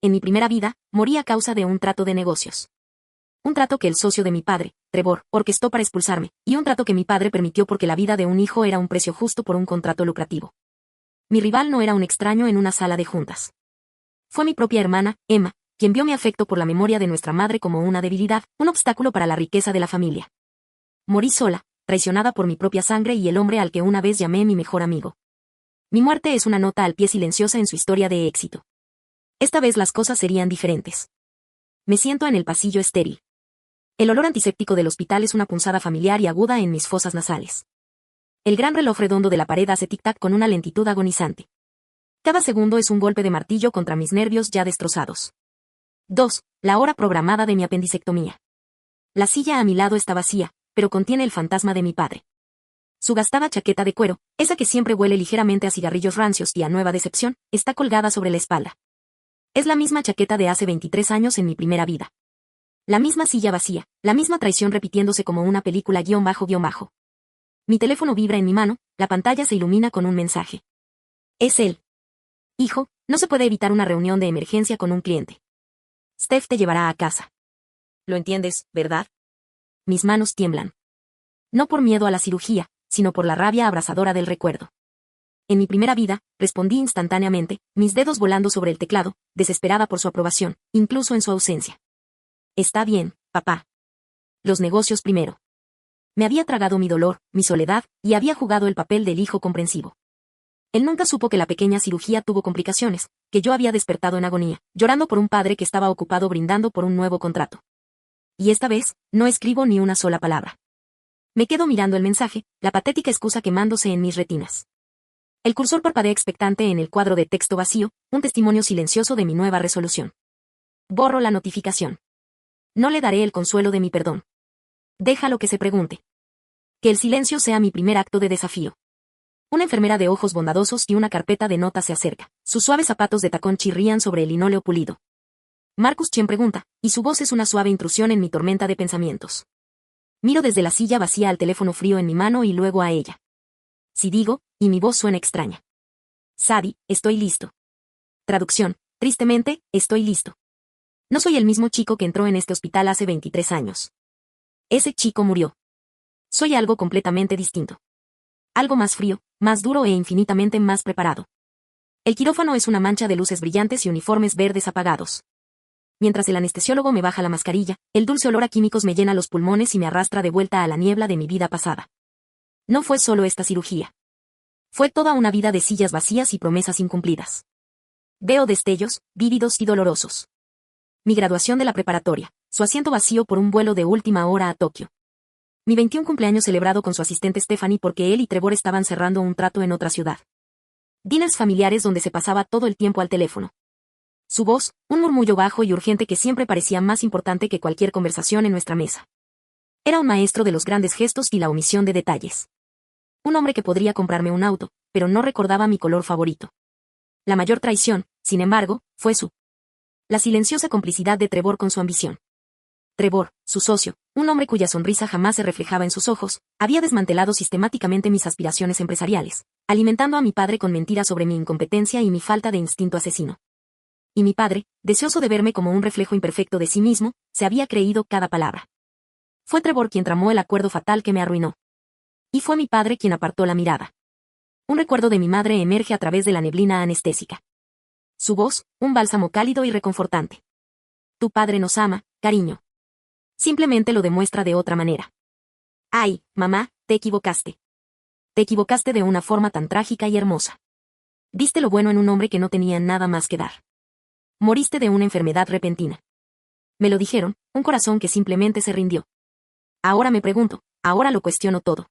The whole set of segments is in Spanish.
en mi primera vida, morí a causa de un trato de negocios. Un trato que el socio de mi padre, Trevor, orquestó para expulsarme, y un trato que mi padre permitió porque la vida de un hijo era un precio justo por un contrato lucrativo. Mi rival no era un extraño en una sala de juntas. Fue mi propia hermana, Emma, quien vio mi afecto por la memoria de nuestra madre como una debilidad, un obstáculo para la riqueza de la familia. Morí sola, traicionada por mi propia sangre y el hombre al que una vez llamé mi mejor amigo. Mi muerte es una nota al pie silenciosa en su historia de éxito. Esta vez las cosas serían diferentes. Me siento en el pasillo estéril. El olor antiséptico del hospital es una punzada familiar y aguda en mis fosas nasales. El gran reloj redondo de la pared hace tic-tac con una lentitud agonizante. Cada segundo es un golpe de martillo contra mis nervios ya destrozados. 2. La hora programada de mi apendicectomía. La silla a mi lado está vacía, pero contiene el fantasma de mi padre. Su gastada chaqueta de cuero, esa que siempre huele ligeramente a cigarrillos rancios y a Nueva Decepción, está colgada sobre la espalda. Es la misma chaqueta de hace 23 años en mi primera vida. La misma silla vacía, la misma traición repitiéndose como una película __. Mi teléfono vibra en mi mano, la pantalla se ilumina con un mensaje. Es él. Hijo, no se puede evitar una reunión de emergencia con un cliente. Steph te llevará a casa. Lo entiendes, ¿verdad? Mis manos tiemblan. No por miedo a la cirugía, sino por la rabia abrasadora del recuerdo. En mi primera vida, respondí instantáneamente, mis dedos volando sobre el teclado, desesperada por su aprobación, incluso en su ausencia. Está bien, papá. Los negocios primero. Me había tragado mi dolor, mi soledad, y había jugado el papel del hijo comprensivo. Él nunca supo que la pequeña cirugía tuvo complicaciones, que yo había despertado en agonía, llorando por un padre que estaba ocupado brindando por un nuevo contrato. Y esta vez, no escribo ni una sola palabra. Me quedo mirando el mensaje, la patética excusa quemándose en mis retinas. El cursor parpadea expectante en el cuadro de texto vacío, un testimonio silencioso de mi nueva resolución. Borro la notificación. No le daré el consuelo de mi perdón. Déjalo que se pregunte. Que el silencio sea mi primer acto de desafío. Una enfermera de ojos bondadosos y una carpeta de notas se acerca. Sus suaves zapatos de tacón chirrían sobre el linóleo pulido. Marcus Chen pregunta, y su voz es una suave intrusión en mi tormenta de pensamientos. Miro desde la silla vacía al teléfono frío en mi mano y luego a ella. Si digo, y mi voz suena extraña. Sadie, estoy listo. Traducción, tristemente, estoy listo. No soy el mismo chico que entró en este hospital hace 23 años. Ese chico murió. Soy algo completamente distinto. Algo más frío, más duro e infinitamente más preparado. El quirófano es una mancha de luces brillantes y uniformes verdes apagados. Mientras el anestesiólogo me baja la mascarilla, el dulce olor a químicos me llena los pulmones y me arrastra de vuelta a la niebla de mi vida pasada. No fue solo esta cirugía. Fue toda una vida de sillas vacías y promesas incumplidas. Veo destellos, vívidos y dolorosos. Mi graduación de la preparatoria, su asiento vacío por un vuelo de última hora a Tokio. Mi 21 cumpleaños celebrado con su asistente Stephanie porque él y Trevor estaban cerrando un trato en otra ciudad. Dinners familiares donde se pasaba todo el tiempo al teléfono. Su voz, un murmullo bajo y urgente que siempre parecía más importante que cualquier conversación en nuestra mesa. Era un maestro de los grandes gestos y la omisión de detalles. Un hombre que podría comprarme un auto, pero no recordaba mi color favorito. La mayor traición, sin embargo, fue la silenciosa complicidad de Trevor con su ambición. Trevor, su socio, un hombre cuya sonrisa jamás se reflejaba en sus ojos, había desmantelado sistemáticamente mis aspiraciones empresariales, alimentando a mi padre con mentiras sobre mi incompetencia y mi falta de instinto asesino. Y mi padre, deseoso de verme como un reflejo imperfecto de sí mismo, se había creído cada palabra. Fue Trevor quien tramó el acuerdo fatal que me arruinó. Y fue mi padre quien apartó la mirada. Un recuerdo de mi madre emerge a través de la neblina anestésica. Su voz, un bálsamo cálido y reconfortante. Tu padre nos ama, cariño. Simplemente lo demuestra de otra manera. Ay, mamá, te equivocaste. Te equivocaste de una forma tan trágica y hermosa. Viste lo bueno en un hombre que no tenía nada más que dar. Moriste de una enfermedad repentina. Me lo dijeron, un corazón que simplemente se rindió. Ahora me pregunto, ahora lo cuestiono todo.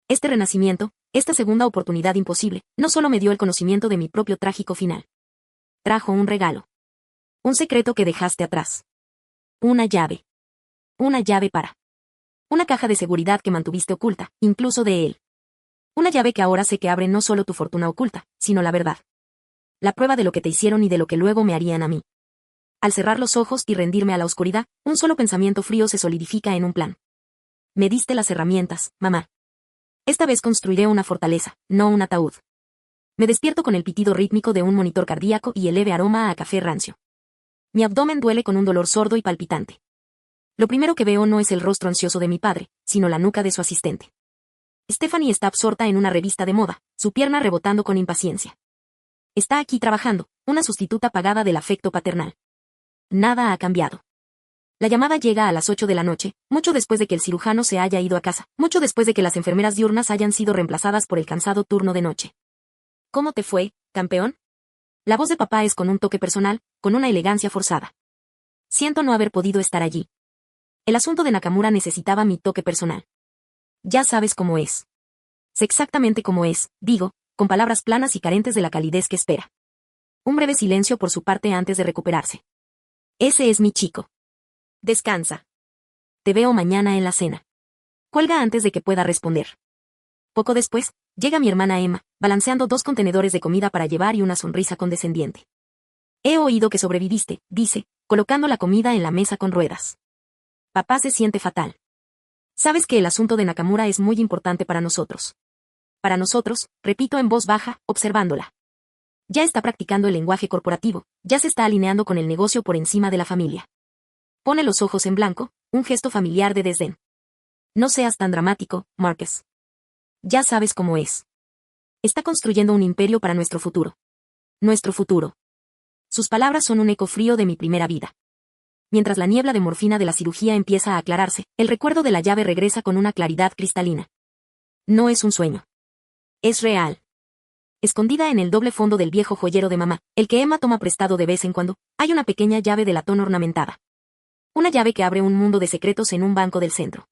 Este renacimiento, esta segunda oportunidad imposible, no solo me dio el conocimiento de mi propio trágico final. Trajo un regalo. Un secreto que dejaste atrás. Una llave. Una llave para. Una caja de seguridad que mantuviste oculta, incluso de él. Una llave que ahora sé que abre no solo tu fortuna oculta, sino la verdad. La prueba de lo que te hicieron y de lo que luego me harían a mí. Al cerrar los ojos y rendirme a la oscuridad, un solo pensamiento frío se solidifica en un plan. Me diste las herramientas, mamá. Esta vez construiré una fortaleza, no un ataúd. Me despierto con el pitido rítmico de un monitor cardíaco y el leve aroma a café rancio. Mi abdomen duele con un dolor sordo y palpitante. Lo primero que veo no es el rostro ansioso de mi padre, sino la nuca de su asistente. Stephanie está absorta en una revista de moda, su pierna rebotando con impaciencia. Está aquí trabajando, una sustituta pagada del afecto paternal. Nada ha cambiado. La llamada llega a las 8 de la noche, mucho después de que el cirujano se haya ido a casa, mucho después de que las enfermeras diurnas hayan sido reemplazadas por el cansado turno de noche. ¿Cómo te fue, campeón? La voz de papá es con un toque personal, con una elegancia forzada. Siento no haber podido estar allí. El asunto de Nakamura necesitaba mi toque personal. Ya sabes cómo es. Sé exactamente cómo es, digo, con palabras planas y carentes de la calidez que espera. Un breve silencio por su parte antes de recuperarse. Ese es mi chico. Descansa. Te veo mañana en la cena. Cuelga antes de que pueda responder. Poco después, llega mi hermana Emma, balanceando 2 contenedores de comida para llevar y una sonrisa condescendiente. He oído que sobreviviste, dice, colocando la comida en la mesa con ruedas. Papá se siente fatal. Sabes que el asunto de Nakamura es muy importante para nosotros. Para nosotros, repito en voz baja, observándola. Ya está practicando el lenguaje corporativo, ya se está alineando con el negocio por encima de la familia. Pone los ojos en blanco, un gesto familiar de desdén. No seas tan dramático, Marcus. Ya sabes cómo es. Está construyendo un imperio para nuestro futuro. Nuestro futuro. Sus palabras son un eco frío de mi primera vida. Mientras la niebla de morfina de la cirugía empieza a aclararse, el recuerdo de la llave regresa con una claridad cristalina. No es un sueño. Es real. Escondida en el doble fondo del viejo joyero de mamá, el que Emma toma prestado de vez en cuando, hay una pequeña llave de latón ornamentada. Una llave que abre un mundo de secretos en un banco del centro.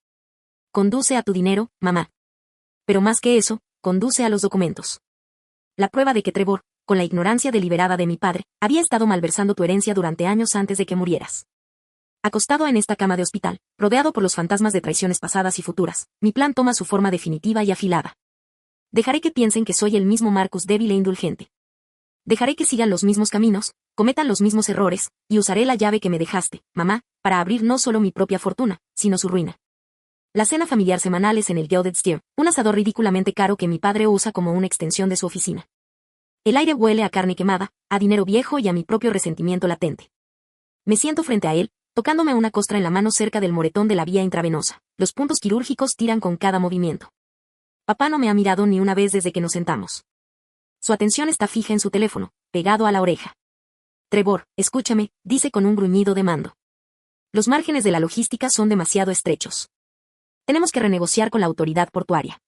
Conduce a tu dinero, mamá. Pero más que eso, conduce a los documentos. La prueba de que Trevor, con la ignorancia deliberada de mi padre, había estado malversando tu herencia durante años antes de que murieras. Acostado en esta cama de hospital, rodeado por los fantasmas de traiciones pasadas y futuras, mi plan toma su forma definitiva y afilada. Dejaré que piensen que soy el mismo Marcus débil e indulgente. Dejaré que sigan los mismos caminos, cometan los mismos errores, y usaré la llave que me dejaste, mamá, para abrir no solo mi propia fortuna, sino su ruina. La cena familiar semanal es en el Gilded Steer, un asador ridículamente caro que mi padre usa como una extensión de su oficina. El aire huele a carne quemada, a dinero viejo y a mi propio resentimiento latente. Me siento frente a él, tocándome una costra en la mano cerca del moretón de la vía intravenosa. Los puntos quirúrgicos tiran con cada movimiento. Papá no me ha mirado ni una vez desde que nos sentamos. Su atención está fija en su teléfono, pegado a la oreja. Trevor, escúchame, dice con un gruñido de mando. Los márgenes de la logística son demasiado estrechos. Tenemos que renegociar con la autoridad portuaria.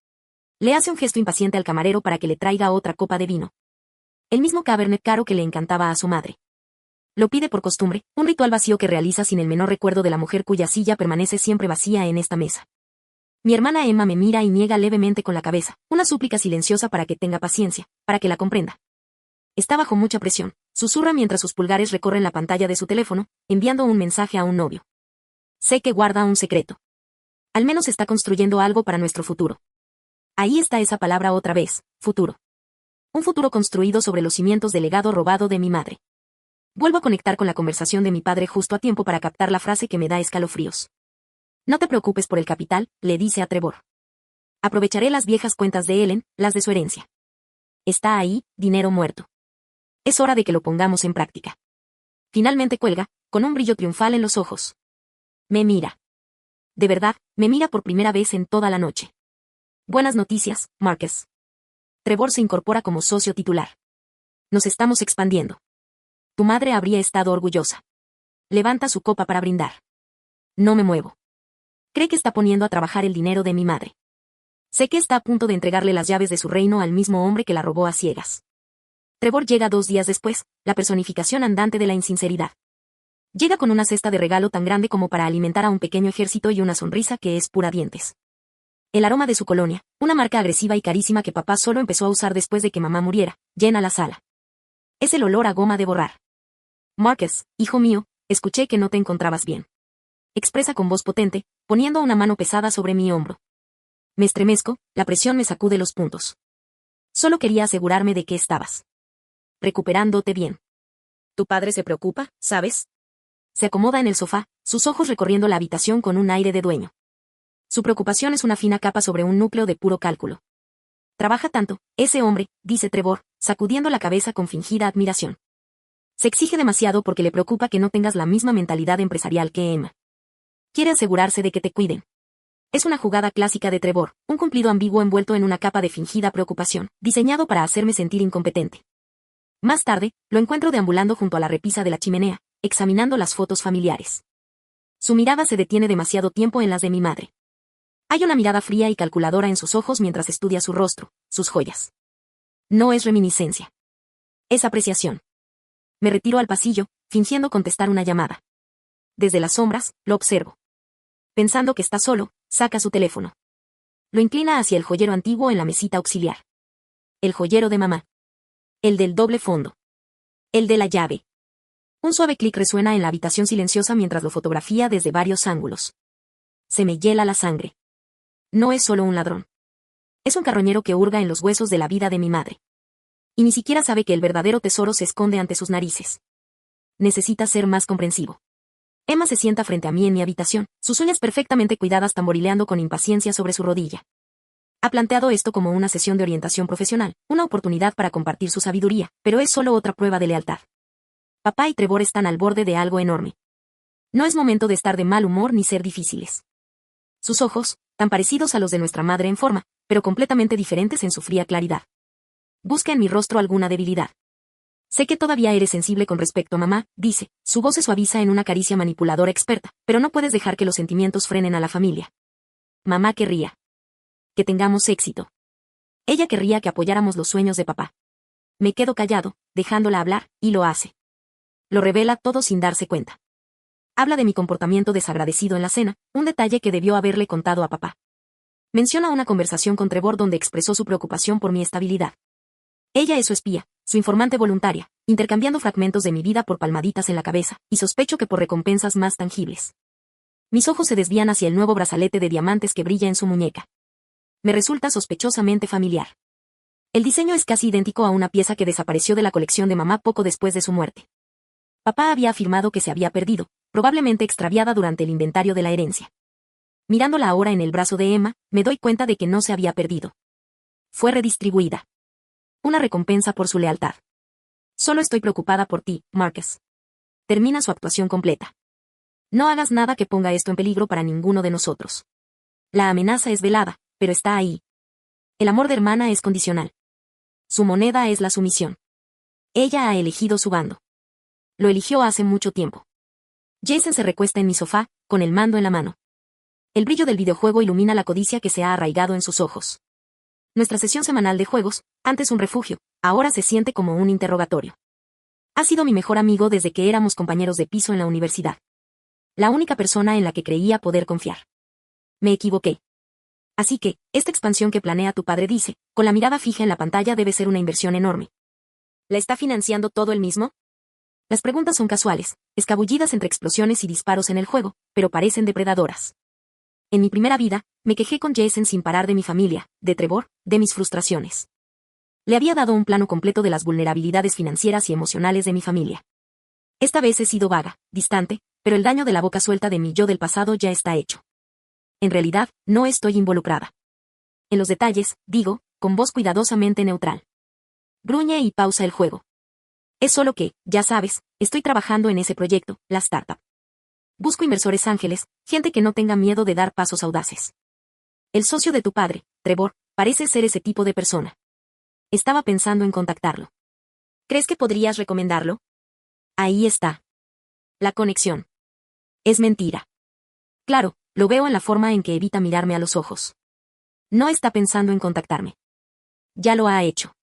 Le hace un gesto impaciente al camarero para que le traiga otra copa de vino. El mismo Cabernet caro que le encantaba a su madre. Lo pide por costumbre, un ritual vacío que realiza sin el menor recuerdo de la mujer cuya silla permanece siempre vacía en esta mesa. Mi hermana Emma me mira y niega levemente con la cabeza, una súplica silenciosa para que tenga paciencia, para que la comprenda. Está bajo mucha presión, susurra mientras sus pulgares recorren la pantalla de su teléfono, enviando un mensaje a un novio. Sé que guarda un secreto. Al menos está construyendo algo para nuestro futuro. Ahí está esa palabra otra vez, futuro. Un futuro construido sobre los cimientos del legado robado de mi madre. Vuelvo a conectar con la conversación de mi padre justo a tiempo para captar la frase que me da escalofríos. No te preocupes por el capital, le dice a Trevor. Aprovecharé las viejas cuentas de Ellen, las de su herencia. Está ahí, dinero muerto. Es hora de que lo pongamos en práctica. Finalmente cuelga, con un brillo triunfal en los ojos. Me mira. De verdad, me mira por primera vez en toda la noche. Buenas noticias, Marcus. Trevor se incorpora como socio titular. Nos estamos expandiendo. Tu madre habría estado orgullosa. Levanta su copa para brindar. No me muevo. Cree que está poniendo a trabajar el dinero de mi madre. Sé que está a punto de entregarle las llaves de su reino al mismo hombre que la robó a ciegas. Trevor llega 2 días después, la personificación andante de la insinceridad. Llega con una cesta de regalo tan grande como para alimentar a un pequeño ejército y una sonrisa que es pura dientes. El aroma de su colonia, una marca agresiva y carísima que papá solo empezó a usar después de que mamá muriera, llena la sala. Es el olor a goma de borrar. Marcus, hijo mío, escuché que no te encontrabas bien. Expresa con voz potente, poniendo una mano pesada sobre mi hombro. Me estremezco, la presión me sacude los puntos. Solo quería asegurarme de que estabas recuperándote bien. Tu padre se preocupa, ¿sabes? Se acomoda en el sofá, sus ojos recorriendo la habitación con un aire de dueño. Su preocupación es una fina capa sobre un núcleo de puro cálculo. Trabaja tanto, ese hombre, dice Trevor, sacudiendo la cabeza con fingida admiración. Se exige demasiado porque le preocupa que no tengas la misma mentalidad empresarial que Emma. Quiere asegurarse de que te cuiden. Es una jugada clásica de Trevor, un cumplido ambiguo envuelto en una capa de fingida preocupación, diseñado para hacerme sentir incompetente. Más tarde, lo encuentro deambulando junto a la repisa de la chimenea, examinando las fotos familiares. Su mirada se detiene demasiado tiempo en las de mi madre. Hay una mirada fría y calculadora en sus ojos mientras estudia su rostro, sus joyas. No es reminiscencia. Es apreciación. Me retiro al pasillo, fingiendo contestar una llamada. Desde las sombras, lo observo. Pensando que está solo, saca su teléfono. Lo inclina hacia el joyero antiguo en la mesita auxiliar. El joyero de mamá. El del doble fondo. El de la llave. Un suave clic resuena en la habitación silenciosa mientras lo fotografía desde varios ángulos. Se me hiela la sangre. No es solo un ladrón. Es un carroñero que hurga en los huesos de la vida de mi madre. Y ni siquiera sabe que el verdadero tesoro se esconde ante sus narices. Necesita ser más comprensivo. Emma se sienta frente a mí en mi habitación, sus uñas perfectamente cuidadas tamborileando con impaciencia sobre su rodilla. Ha planteado esto como una sesión de orientación profesional, una oportunidad para compartir su sabiduría, pero es solo otra prueba de lealtad. Papá y Trevor están al borde de algo enorme. No es momento de estar de mal humor ni ser difíciles. Sus ojos, tan parecidos a los de nuestra madre en forma, pero completamente diferentes en su fría claridad. Busca en mi rostro alguna debilidad. Sé que todavía eres sensible con respecto a mamá, dice, su voz se suaviza en una caricia manipuladora experta, pero no puedes dejar que los sentimientos frenen a la familia. Mamá querría que tengamos éxito. Ella querría que apoyáramos los sueños de papá. Me quedo callado, dejándola hablar, y lo hace. Lo revela todo sin darse cuenta. Habla de mi comportamiento desagradecido en la cena, un detalle que debió haberle contado a papá. Menciona una conversación con Trevor donde expresó su preocupación por mi estabilidad. Ella es su espía, su informante voluntaria, intercambiando fragmentos de mi vida por palmaditas en la cabeza, y sospecho que por recompensas más tangibles. Mis ojos se desvían hacia el nuevo brazalete de diamantes que brilla en su muñeca. Me resulta sospechosamente familiar. El diseño es casi idéntico a una pieza que desapareció de la colección de mamá poco después de su muerte. Papá había afirmado que se había perdido, probablemente extraviada durante el inventario de la herencia. Mirándola ahora en el brazo de Emma, me doy cuenta de que no se había perdido. Fue redistribuida. Una recompensa por su lealtad. Solo estoy preocupada por ti, Marcus. Termina su actuación completa. No hagas nada que ponga esto en peligro para ninguno de nosotros. La amenaza es velada, pero está ahí. El amor de hermana es condicional. Su moneda es la sumisión. Ella ha elegido su bando. Lo eligió hace mucho tiempo. Jason se recuesta en mi sofá, con el mando en la mano. El brillo del videojuego ilumina la codicia que se ha arraigado en sus ojos. Nuestra sesión semanal de juegos, antes un refugio, ahora se siente como un interrogatorio. Ha sido mi mejor amigo desde que éramos compañeros de piso en la universidad. La única persona en la que creía poder confiar. Me equivoqué. Así que, esta expansión que planea tu padre dice, con la mirada fija en la pantalla debe ser una inversión enorme. ¿La está financiando todo él mismo? Las preguntas son casuales, escabullidas entre explosiones y disparos en el juego, pero parecen depredadoras. En mi primera vida, me quejé con Jason sin parar de mi familia, de Trevor, de mis frustraciones. Le había dado un plano completo de las vulnerabilidades financieras y emocionales de mi familia. Esta vez he sido vaga, distante, pero el daño de la boca suelta de mi yo del pasado ya está hecho. En realidad, no estoy involucrada. En los detalles, digo, con voz cuidadosamente neutral. Gruñe y pausa el juego. Es solo que, ya sabes, estoy trabajando en ese proyecto, la startup. Busco inversores ángeles, gente que no tenga miedo de dar pasos audaces. El socio de tu padre, Trevor, parece ser ese tipo de persona. Estaba pensando en contactarlo. ¿Crees que podrías recomendarlo? Ahí está. La conexión. Es mentira. Claro, lo veo en la forma en que evita mirarme a los ojos. No está pensando en contactarme. Ya lo ha hecho.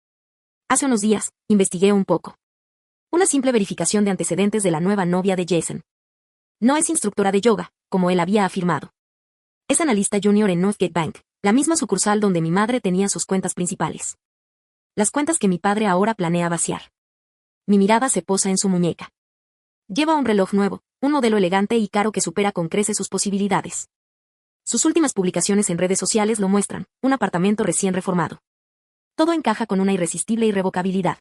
Hace unos días, investigué un poco. Una simple verificación de antecedentes de la nueva novia de Jason. No es instructora de yoga, como él había afirmado. Es analista junior en Northgate Bank, la misma sucursal donde mi madre tenía sus cuentas principales. Las cuentas que mi padre ahora planea vaciar. Mi mirada se posa en su muñeca. Lleva un reloj nuevo, un modelo elegante y caro que supera con creces sus posibilidades. Sus últimas publicaciones en redes sociales lo muestran, un apartamento recién reformado. Todo encaja con una irresistible irrevocabilidad.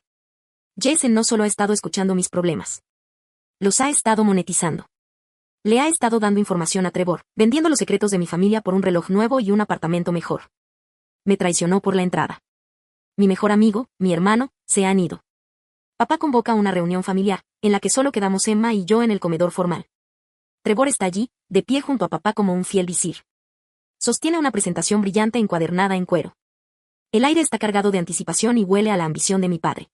Jason no solo ha estado escuchando mis problemas. Los ha estado monetizando. Le ha estado dando información a Trevor, vendiendo los secretos de mi familia por un reloj nuevo y un apartamento mejor. Me traicionó por la entrada. Mi mejor amigo, mi hermano, se han ido. Papá convoca una reunión familiar, en la que solo quedamos Emma y yo en el comedor formal. Trevor está allí, de pie junto a papá como un fiel visir. Sostiene una presentación brillante encuadernada en cuero. El aire está cargado de anticipación y huele a la ambición de mi padre.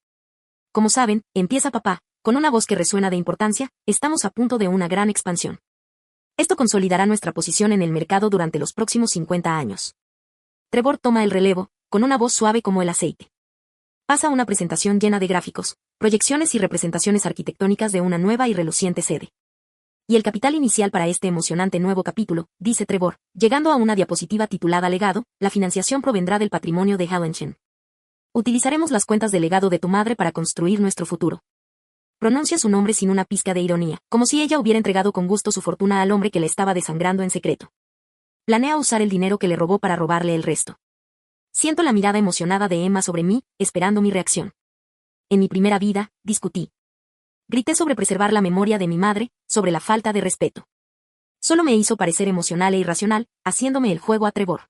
Como saben, empieza papá, con una voz que resuena de importancia, estamos a punto de una gran expansión. Esto consolidará nuestra posición en el mercado durante los próximos 50 años. Trevor toma el relevo, con una voz suave como el aceite. Pasa una presentación llena de gráficos, proyecciones y representaciones arquitectónicas de una nueva y reluciente sede. Y el capital inicial para este emocionante nuevo capítulo, dice Trevor, llegando a una diapositiva titulada Legado, la financiación provendrá del patrimonio de Hallenchen. Utilizaremos las cuentas de legado de tu madre para construir nuestro futuro. Pronuncia su nombre sin una pizca de ironía, como si ella hubiera entregado con gusto su fortuna al hombre que le estaba desangrando en secreto. Planea usar el dinero que le robó para robarle el resto. Siento la mirada emocionada de Emma sobre mí, esperando mi reacción. En mi primera vida, discutí. Grité sobre preservar la memoria de mi madre, sobre la falta de respeto. Solo me hizo parecer emocional e irracional, haciéndome el juego a Trevor.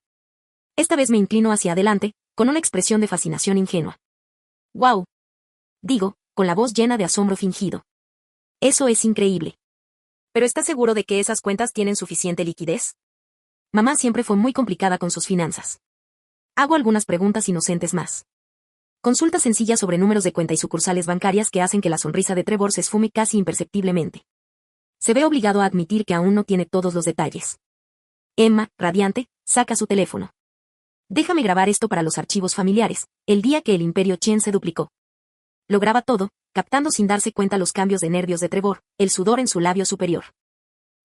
Esta vez me inclino hacia adelante, con una expresión de fascinación ingenua. ¡Guau! Digo, con la voz llena de asombro fingido. Eso es increíble. ¿Pero estás seguro de que esas cuentas tienen suficiente liquidez? Mamá siempre fue muy complicada con sus finanzas. Hago algunas preguntas inocentes más. Consultas sencillas sobre números de cuenta y sucursales bancarias que hacen que la sonrisa de Trevor se esfume casi imperceptiblemente. Se ve obligado a admitir que aún no tiene todos los detalles. Emma, radiante, saca su teléfono. Déjame grabar esto para los archivos familiares, el día que el Imperio Chen se duplicó. Lo graba todo, captando sin darse cuenta los cambios de nervios de Trevor, el sudor en su labio superior.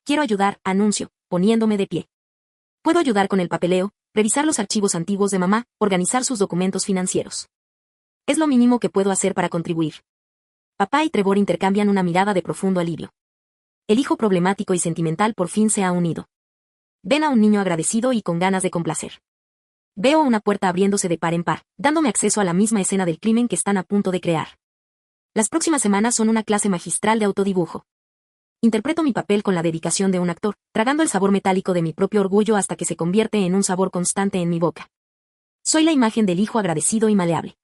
Quiero ayudar, anuncio, poniéndome de pie. Puedo ayudar con el papeleo, revisar los archivos antiguos de mamá, organizar sus documentos financieros. Es lo mínimo que puedo hacer para contribuir. Papá y Trevor intercambian una mirada de profundo alivio. El hijo problemático y sentimental por fin se ha unido. Ven a un niño agradecido y con ganas de complacer. Veo una puerta abriéndose de par en par, dándome acceso a la misma escena del crimen que están a punto de crear. Las próximas semanas son una clase magistral de autodibujo. Interpreto mi papel con la dedicación de un actor, tragando el sabor metálico de mi propio orgullo hasta que se convierte en un sabor constante en mi boca. Soy la imagen del hijo agradecido y maleable.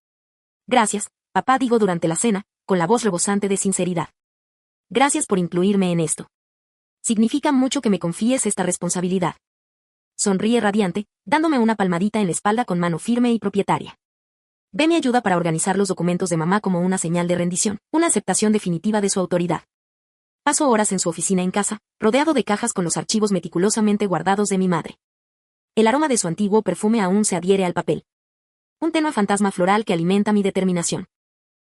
Gracias, papá, digo durante la cena, con la voz rebosante de sinceridad. Gracias por incluirme en esto. Significa mucho que me confíes esta responsabilidad. Sonríe radiante, dándome una palmadita en la espalda con mano firme y propietaria. Ve mi ayuda para organizar los documentos de mamá como una señal de rendición, una aceptación definitiva de su autoridad. Paso horas en su oficina en casa, rodeado de cajas con los archivos meticulosamente guardados de mi madre. El aroma de su antiguo perfume aún se adhiere al papel. Un tenue fantasma floral que alimenta mi determinación.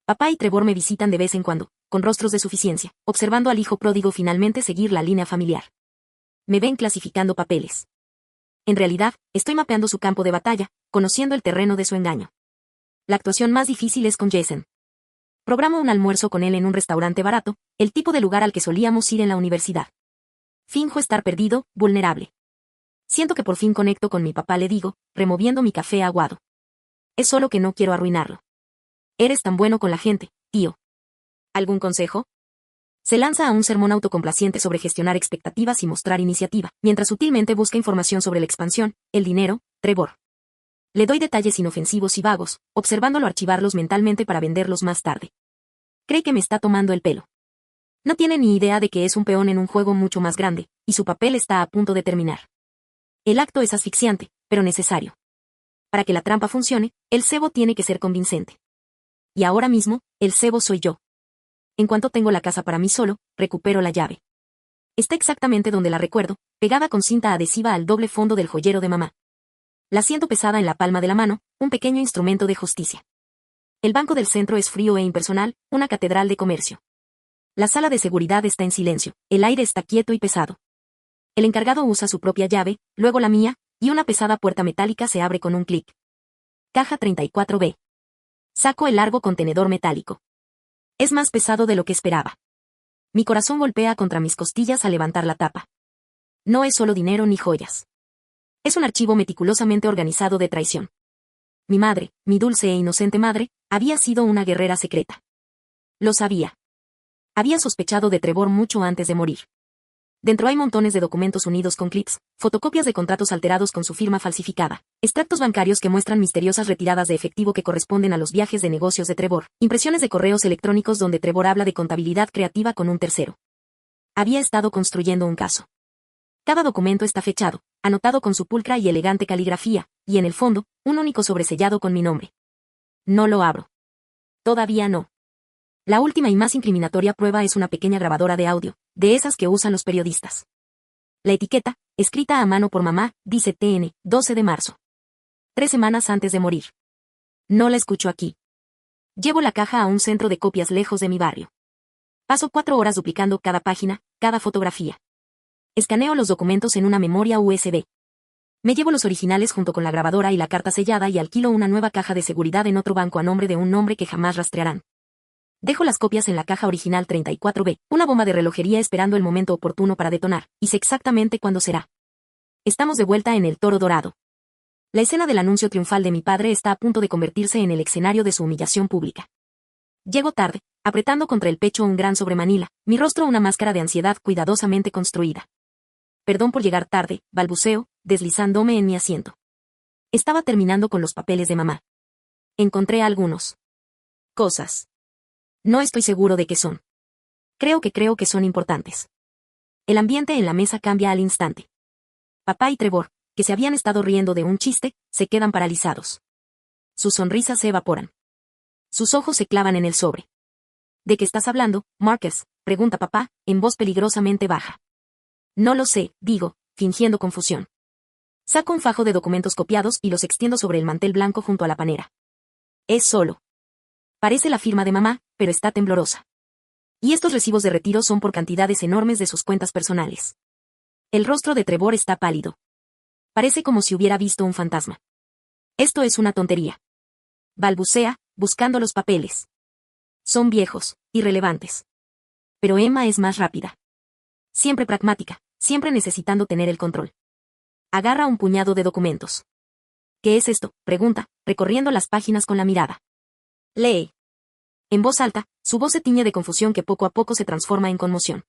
Papá y Trevor me visitan de vez en cuando, con rostros de suficiencia, observando al hijo pródigo finalmente seguir la línea familiar. Me ven clasificando papeles. En realidad, estoy mapeando su campo de batalla, conociendo el terreno de su engaño. La actuación más difícil es con Jason. Programo un almuerzo con él en un restaurante barato, el tipo de lugar al que solíamos ir en la universidad. Finjo estar perdido, vulnerable. Siento que por fin conecto con mi papá, le digo, removiendo mi café aguado. Es solo que no quiero arruinarlo. Eres tan bueno con la gente, tío. ¿Algún consejo? Se lanza a un sermón autocomplaciente sobre gestionar expectativas y mostrar iniciativa, mientras sutilmente busca información sobre la expansión, el dinero, Trevor. Le doy detalles inofensivos y vagos, observándolo archivarlos mentalmente para venderlos más tarde. Cree que me está tomando el pelo. No tiene ni idea de que es un peón en un juego mucho más grande, y su papel está a punto de terminar. El acto es asfixiante, pero necesario. Para que la trampa funcione, el cebo tiene que ser convincente. Y ahora mismo, el cebo soy yo. En cuanto tengo la casa para mí solo, recupero la llave. Está exactamente donde la recuerdo, pegada con cinta adhesiva al doble fondo del joyero de mamá. La siento pesada en la palma de la mano, un pequeño instrumento de justicia. El banco del centro es frío e impersonal, una catedral de comercio. La sala de seguridad está en silencio, el aire está quieto y pesado. El encargado usa su propia llave, luego la mía, y una pesada puerta metálica se abre con un clic. Caja 34B. Saco el largo contenedor metálico. Es más pesado de lo que esperaba. Mi corazón golpea contra mis costillas al levantar la tapa. No es solo dinero ni joyas. Es un archivo meticulosamente organizado de traición. Mi madre, mi dulce e inocente madre, había sido una guerrera secreta. Lo sabía. Había sospechado de Trevor mucho antes de morir. Dentro hay montones de documentos unidos con clips, fotocopias de contratos alterados con su firma falsificada, extractos bancarios que muestran misteriosas retiradas de efectivo que corresponden a los viajes de negocios de Trevor, impresiones de correos electrónicos donde Trevor habla de contabilidad creativa con un tercero. Había estado construyendo un caso. Cada documento está fechado, anotado con su pulcra y elegante caligrafía, y en el fondo, un único sobresellado con mi nombre. No lo abro. Todavía no. La última y más incriminatoria prueba es una pequeña grabadora de audio, de esas que usan los periodistas. La etiqueta, escrita a mano por mamá, dice TN, 12 de marzo. 3 semanas antes de morir. No la escucho aquí. Llevo la caja a un centro de copias lejos de mi barrio. Paso 4 horas duplicando cada página, cada fotografía. Escaneo los documentos en una memoria USB. Me llevo los originales junto con la grabadora y la carta sellada y alquilo una nueva caja de seguridad en otro banco a nombre de un nombre que jamás rastrearán. Dejo las copias en la caja original 34B, una bomba de relojería esperando el momento oportuno para detonar, y sé exactamente cuándo será. Estamos de vuelta en el Toro Dorado. La escena del anuncio triunfal de mi padre está a punto de convertirse en el escenario de su humillación pública. Llego tarde, apretando contra el pecho un gran sobremanila, mi rostro una máscara de ansiedad cuidadosamente construida. Perdón por llegar tarde, balbuceo, deslizándome en mi asiento. Estaba terminando con los papeles de mamá. Encontré algunos. Cosas. No estoy seguro de qué son. Creo que son importantes. El ambiente en la mesa cambia al instante. Papá y Trevor, que se habían estado riendo de un chiste, se quedan paralizados. Sus sonrisas se evaporan. Sus ojos se clavan en el sobre. ¿De qué estás hablando, Marcus?, pregunta papá, en voz peligrosamente baja. No lo sé, digo, fingiendo confusión. Saco un fajo de documentos copiados y los extiendo sobre el mantel blanco junto a la panera. Es solo. Parece la firma de mamá, pero está temblorosa. Y estos recibos de retiro son por cantidades enormes de sus cuentas personales. El rostro de Trevor está pálido. Parece como si hubiera visto un fantasma. Esto es una tontería. Balbucea, buscando los papeles. Son viejos, irrelevantes. Pero Emma es más rápida. Siempre pragmática, siempre necesitando tener el control. Agarra un puñado de documentos. ¿Qué es esto?, pregunta, recorriendo las páginas con la mirada. Lee. En voz alta, su voz se tiñe de confusión que poco a poco se transforma en conmoción.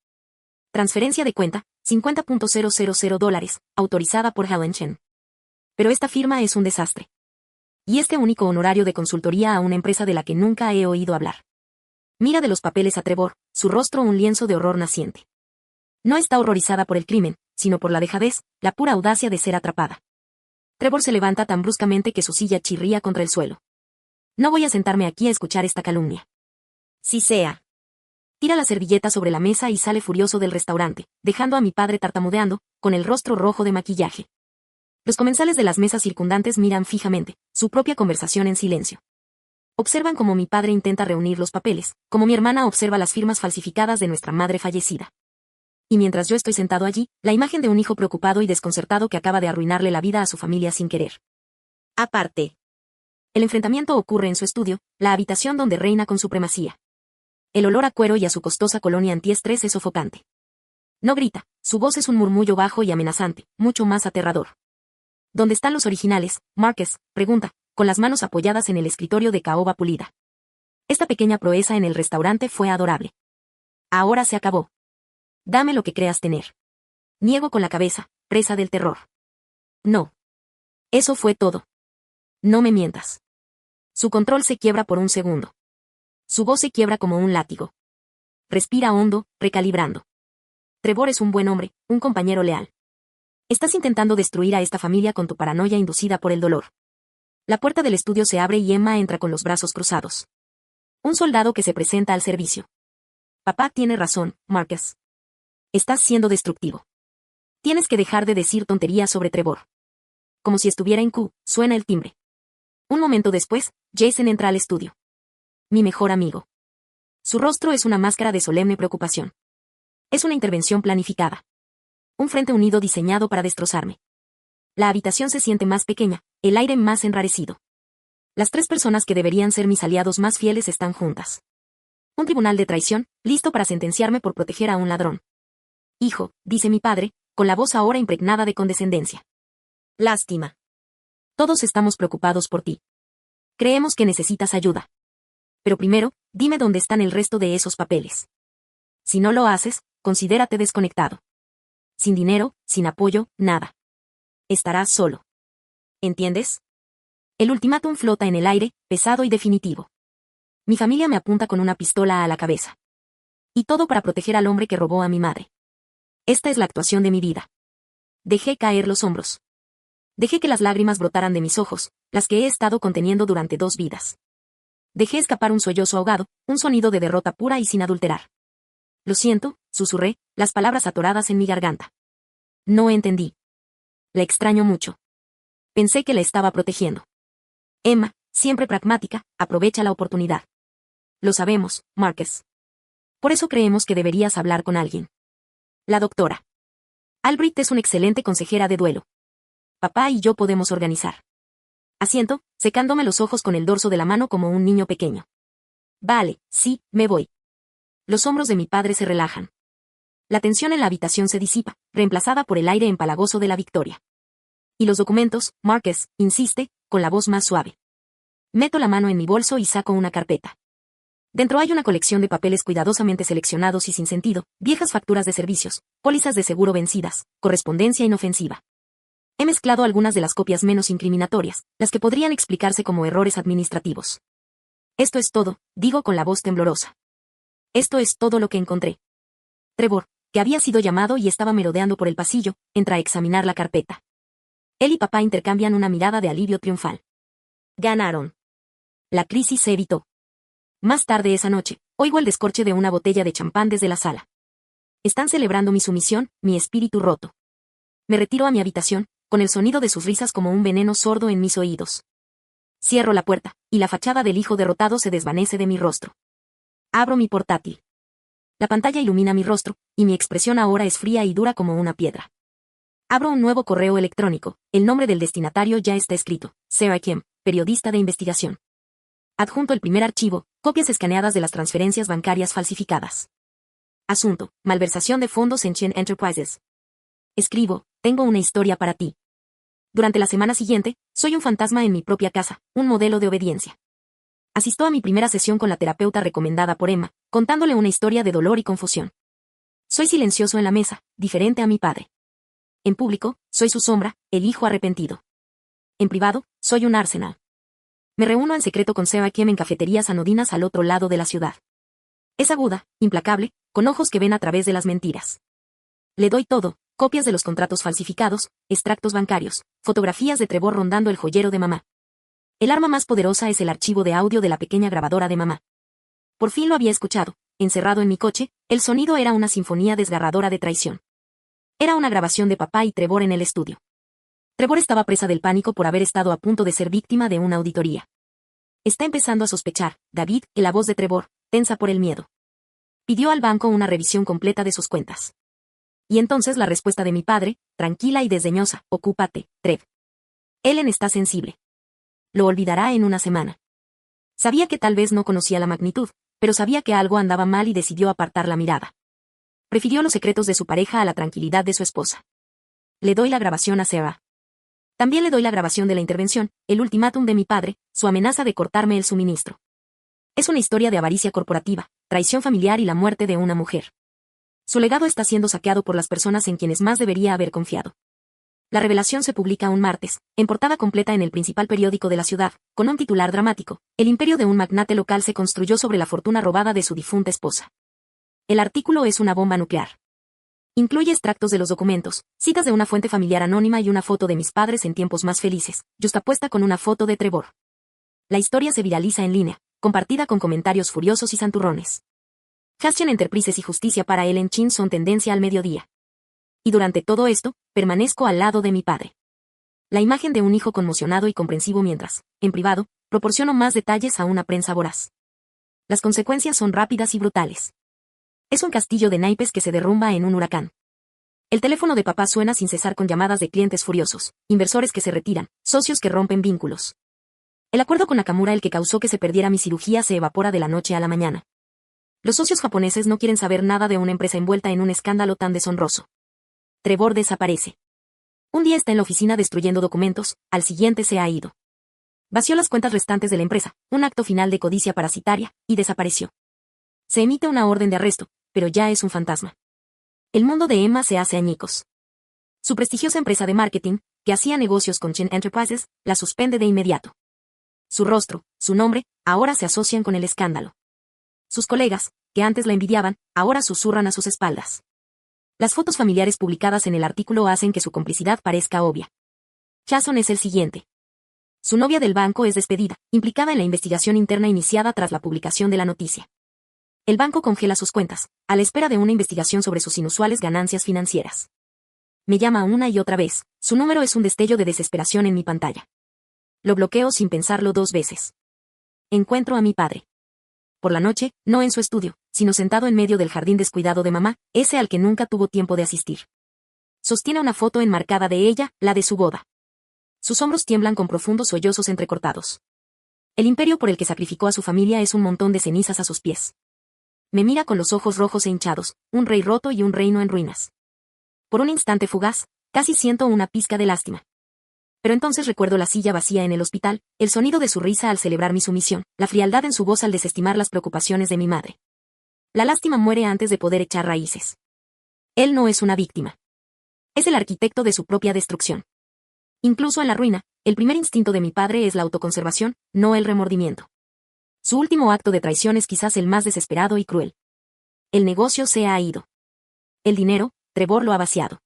Transferencia de cuenta, $50,000, autorizada por Helen Chen. Pero esta firma es un desastre. Y este único honorario de consultoría a una empresa de la que nunca he oído hablar. Mira de los papeles a Trevor, su rostro un lienzo de horror naciente. No está horrorizada por el crimen, sino por la dejadez, la pura audacia de ser atrapada. Trevor se levanta tan bruscamente que su silla chirría contra el suelo. No voy a sentarme aquí a escuchar esta calumnia. Sí sea. Tira la servilleta sobre la mesa y sale furioso del restaurante, dejando a mi padre tartamudeando, con el rostro rojo de maquillaje. Los comensales de las mesas circundantes miran fijamente, su propia conversación en silencio. Observan cómo mi padre intenta reunir los papeles, como mi hermana observa las firmas falsificadas de nuestra madre fallecida. Y mientras yo estoy sentado allí, la imagen de un hijo preocupado y desconcertado que acaba de arruinarle la vida a su familia sin querer. Aparte. El enfrentamiento ocurre en su estudio, la habitación donde reina con supremacía. El olor a cuero y a su costosa colonia antiestrés es sofocante. No grita, su voz es un murmullo bajo y amenazante, mucho más aterrador. ¿Dónde están los originales, Marcus?, pregunta, con las manos apoyadas en el escritorio de caoba pulida. Esta pequeña proeza en el restaurante fue adorable. Ahora se acabó. Dame lo que creas tener. Niego con la cabeza, presa del terror. No. Eso fue todo. No me mientas. Su control se quiebra por un segundo. Su voz se quiebra como un látigo. Respira hondo, recalibrando. Trevor es un buen hombre, un compañero leal. Estás intentando destruir a esta familia con tu paranoia inducida por el dolor. La puerta del estudio se abre y Emma entra con los brazos cruzados. Un soldado que se presenta al servicio. Papá tiene razón, Marcus. Estás siendo destructivo. Tienes que dejar de decir tonterías sobre Trevor. Como si estuviera en Q, suena el timbre. Un momento después, Jason entra al estudio. Mi mejor amigo. Su rostro es una máscara de solemne preocupación. Es una intervención planificada. Un frente unido diseñado para destrozarme. La habitación se siente más pequeña, el aire más enrarecido. Las 3 personas que deberían ser mis aliados más fieles están juntas. Un tribunal de traición, listo para sentenciarme por proteger a un ladrón. Hijo, dice mi padre, con la voz ahora impregnada de condescendencia. Lástima. Todos estamos preocupados por ti. Creemos que necesitas ayuda. Pero primero, dime dónde están el resto de esos papeles. Si no lo haces, considérate desconectado. sin dinero, sin apoyo, nada. Estarás solo. ¿Entiendes? El ultimátum flota en el aire, pesado y definitivo. Mi familia me apunta con una pistola a la cabeza. Y todo para proteger al hombre que robó a mi madre. Esta es la actuación de mi vida. Dejé caer los hombros. Dejé que las lágrimas brotaran de mis ojos, las que he estado conteniendo durante 2 vidas. Dejé escapar un sollozo ahogado, un sonido de derrota pura y sin adulterar. Lo siento, susurré, las palabras atoradas en mi garganta. No entendí. La extraño mucho. Pensé que la estaba protegiendo. Emma, siempre pragmática, aprovecha la oportunidad. Lo sabemos, Marcus. Por eso creemos que deberías hablar con alguien. La doctora. Albrecht es una excelente consejera de duelo. Papá y yo podemos organizar. Asiento, secándome los ojos con el dorso de la mano como un niño pequeño. Vale, sí, me voy. Los hombros de mi padre se relajan. La tensión en la habitación se disipa, reemplazada por el aire empalagoso de la victoria. Y los documentos, Marcus, insiste, con la voz más suave. Meto la mano en mi bolso y saco una carpeta. Dentro hay una colección de papeles cuidadosamente seleccionados y sin sentido, viejas facturas de servicios, pólizas de seguro vencidas, correspondencia inofensiva. He mezclado algunas de las copias menos incriminatorias, las que podrían explicarse como errores administrativos. Esto es todo, digo con la voz temblorosa. Esto es todo lo que encontré. Trevor, que había sido llamado y estaba merodeando por el pasillo, entra a examinar la carpeta. Él y papá intercambian una mirada de alivio triunfal. Ganaron. La crisis se evitó. Más tarde esa noche, oigo el descorche de una botella de champán desde la sala. Están celebrando mi sumisión, mi espíritu roto. Me retiro a mi habitación, con el sonido de sus risas como un veneno sordo en mis oídos. Cierro la puerta, y la fachada del hijo derrotado se desvanece de mi rostro. Abro mi portátil. La pantalla ilumina mi rostro, y mi expresión ahora es fría y dura como una piedra. Abro un nuevo correo electrónico, el nombre del destinatario ya está escrito, Sarah Kim, periodista de investigación. Adjunto el primer archivo, copias escaneadas de las transferencias bancarias falsificadas. Asunto, malversación de fondos en Chen Enterprises. Escribo, tengo una historia para ti. Durante la semana siguiente, soy un fantasma en mi propia casa, un modelo de obediencia. Asisto a mi primera sesión con la terapeuta recomendada por Emma, contándole una historia de dolor y confusión. Soy silencioso en la mesa, diferente a mi padre. En público, soy su sombra, el hijo arrepentido. En privado, soy un Arsenal. Me reúno en secreto con Sarah Kim en cafeterías anodinas al otro lado de la ciudad. Es aguda, implacable, con ojos que ven a través de las mentiras. Le doy todo, copias de los contratos falsificados, extractos bancarios, fotografías de Trevor rondando el joyero de mamá. El arma más poderosa es el archivo de audio de la pequeña grabadora de mamá. Por fin lo había escuchado, encerrado en mi coche, el sonido era una sinfonía desgarradora de traición. Era una grabación de papá y Trevor en el estudio. Trevor estaba presa del pánico por haber estado a punto de ser víctima de una auditoría. Está empezando a sospechar, David, que la voz de Trevor, tensa por el miedo. Pidió al banco una revisión completa de sus cuentas. Y entonces la respuesta de mi padre, tranquila y desdeñosa, ocúpate, Trev. Ellen está sensible. Lo olvidará en una semana. Sabía que tal vez no conocía la magnitud, pero sabía que algo andaba mal y decidió apartar la mirada. Prefirió los secretos de su pareja a la tranquilidad de su esposa. Le doy la grabación a Sarah. También le doy la grabación de la intervención, el ultimátum de mi padre, su amenaza de cortarme el suministro. Es una historia de avaricia corporativa, traición familiar y la muerte de una mujer. Su legado está siendo saqueado por las personas en quienes más debería haber confiado. La revelación se publica un martes, en portada completa en el principal periódico de la ciudad, con un titular dramático: el imperio de un magnate local se construyó sobre la fortuna robada de su difunta esposa. El artículo es una bomba nuclear. Incluye extractos de los documentos, citas de una fuente familiar anónima y una foto de mis padres en tiempos más felices, justapuesta con una foto de Trevor. La historia se viraliza en línea, compartida con comentarios furiosos y santurrones. Hastian Enterprises y justicia para Ellen Chin son tendencia al mediodía. Y durante todo esto, permanezco al lado de mi padre. La imagen de un hijo conmocionado y comprensivo mientras, en privado, proporciono más detalles a una prensa voraz. Las consecuencias son rápidas y brutales. Es un castillo de naipes que se derrumba en un huracán. El teléfono de papá suena sin cesar con llamadas de clientes furiosos, inversores que se retiran, socios que rompen vínculos. El acuerdo con Nakamura, el que causó que se perdiera mi cirugía, se evapora de la noche a la mañana. Los socios japoneses no quieren saber nada de una empresa envuelta en un escándalo tan deshonroso. Trevor desaparece. Un día está en la oficina destruyendo documentos, al siguiente se ha ido. Vació las cuentas restantes de la empresa, un acto final de codicia parasitaria, y desapareció. Se emite una orden de arresto, pero ya es un fantasma. El mundo de Emma se hace añicos. Su prestigiosa empresa de marketing, que hacía negocios con Chen Enterprises, la suspende de inmediato. Su rostro, su nombre, ahora se asocian con el escándalo. Sus colegas, que antes la envidiaban, ahora susurran a sus espaldas. Las fotos familiares publicadas en el artículo hacen que su complicidad parezca obvia. Jason es el siguiente. Su novia del banco es despedida, implicada en la investigación interna iniciada tras la publicación de la noticia. El banco congela sus cuentas, a la espera de una investigación sobre sus inusuales ganancias financieras. Me llama una y otra vez, su número es un destello de desesperación en mi pantalla. Lo bloqueo sin pensarlo 2 veces. Encuentro a mi padre. Por la noche, no en su estudio, sino sentado en medio del jardín descuidado de mamá, ese al que nunca tuvo tiempo de asistir. Sostiene una foto enmarcada de ella, la de su boda. Sus hombros tiemblan con profundos sollozos entrecortados. El imperio por el que sacrificó a su familia es un montón de cenizas a sus pies. Me mira con los ojos rojos e hinchados, un rey roto y un reino en ruinas. Por un instante fugaz, casi siento una pizca de lástima. Pero entonces recuerdo la silla vacía en el hospital, el sonido de su risa al celebrar mi sumisión, la frialdad en su voz al desestimar las preocupaciones de mi madre. La lástima muere antes de poder echar raíces. Él no es una víctima. Es el arquitecto de su propia destrucción. Incluso en la ruina, el primer instinto de mi padre es la autoconservación, no el remordimiento. Su último acto de traición es quizás el más desesperado y cruel. El negocio se ha ido. El dinero, Trevor lo ha vaciado.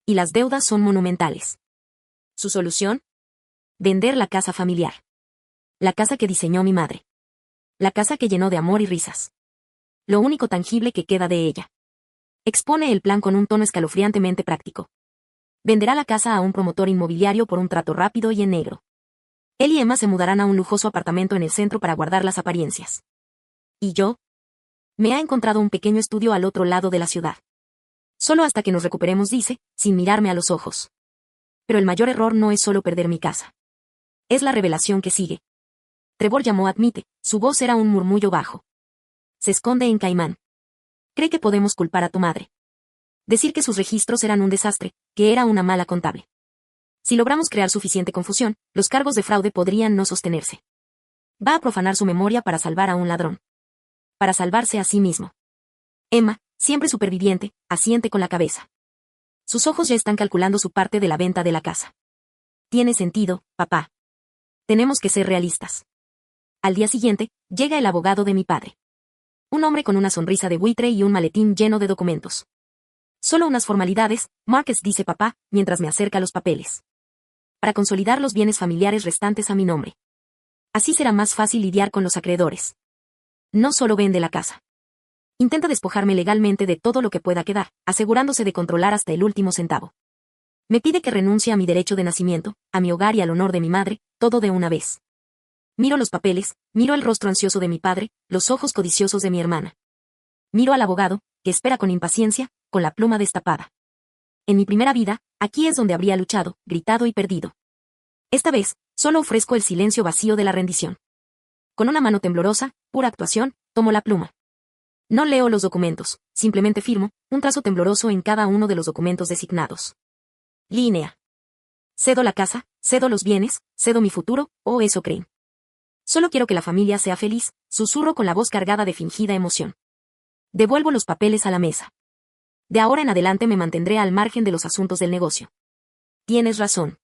Y las deudas son monumentales. ¿Su solución? Vender la casa familiar. La casa que diseñó mi madre. La casa que llenó de amor y risas. Lo único tangible que queda de ella. Expone el plan con un tono escalofriantemente práctico. Venderá la casa a un promotor inmobiliario por un trato rápido y en negro. Él y Emma se mudarán a un lujoso apartamento en el centro para guardar las apariencias. ¿Y yo? Me ha encontrado un pequeño estudio al otro lado de la ciudad. Solo hasta que nos recuperemos, dice, sin mirarme a los ojos. Pero el mayor error no es solo perder mi casa. Es la revelación que sigue. Trevor llamó Admite, su voz era un murmullo bajo. Se esconde en Caimán. Cree que podemos culpar a tu madre. Decir que sus registros eran un desastre, que era una mala contable. Si logramos crear suficiente confusión, los cargos de fraude podrían no sostenerse. Va a profanar su memoria para salvar a un ladrón. Para salvarse a sí mismo. Emma, siempre superviviente, asiente con la cabeza. Sus ojos ya están calculando su parte de la venta de la casa. Tiene sentido, papá. Tenemos que ser realistas. Al día siguiente, llega el abogado de mi padre. Un hombre con una sonrisa de buitre y un maletín lleno de documentos. Solo unas formalidades, Marcus, dice papá, mientras me acerca los papeles. Para consolidar los bienes familiares restantes a mi nombre. Así será más fácil lidiar con los acreedores. No solo vende la casa. Intenta despojarme legalmente de todo lo que pueda quedar, asegurándose de controlar hasta el último centavo. Me pide que renuncie a mi derecho de nacimiento, a mi hogar y al honor de mi madre, todo de una vez. Miro los papeles, miro el rostro ansioso de mi padre, los ojos codiciosos de mi hermana. Miro al abogado, que espera con impaciencia, con la pluma destapada. En mi primera vida, aquí es donde habría luchado, gritado y perdido. Esta vez, solo ofrezco el silencio vacío de la rendición. Con una mano temblorosa, pura actuación, tomo la pluma. No leo los documentos, simplemente firmo, un trazo tembloroso en cada uno de los documentos designados. Línea. Cedo la casa, cedo los bienes, cedo mi futuro, o eso creen. Solo quiero que la familia sea feliz, susurro con la voz cargada de fingida emoción. Devuelvo los papeles a la mesa. De ahora en adelante me mantendré al margen de los asuntos del negocio. Tienes razón.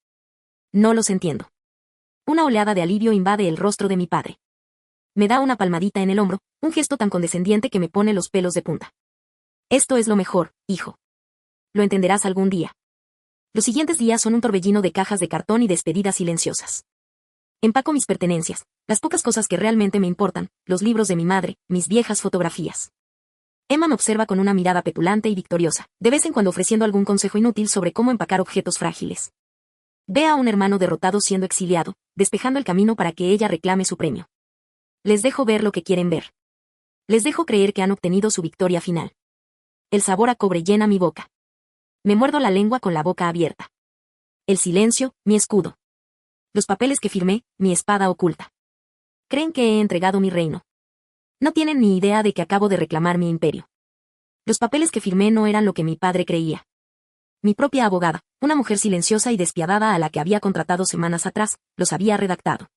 No los entiendo. Una oleada de alivio invade el rostro de mi padre. Me da una palmadita en el hombro, un gesto tan condescendiente que me pone los pelos de punta. Esto es lo mejor, hijo. Lo entenderás algún día. Los siguientes días son un torbellino de cajas de cartón y despedidas silenciosas. Empaco mis pertenencias, las pocas cosas que realmente me importan, los libros de mi madre, mis viejas fotografías. Emma me observa con una mirada petulante y victoriosa, de vez en cuando ofreciendo algún consejo inútil sobre cómo empacar objetos frágiles. Ve a un hermano derrotado siendo exiliado, despejando el camino para que ella reclame su premio. Les dejo ver lo que quieren ver. Les dejo creer que han obtenido su victoria final. El sabor a cobre llena mi boca. Me muerdo la lengua con la boca abierta. El silencio, mi escudo. Los papeles que firmé, mi espada oculta. Creen que he entregado mi reino. No tienen ni idea de que acabo de reclamar mi imperio. Los papeles que firmé no eran lo que mi padre creía. Mi propia abogada, una mujer silenciosa y despiadada a la que había contratado semanas atrás, los había redactado.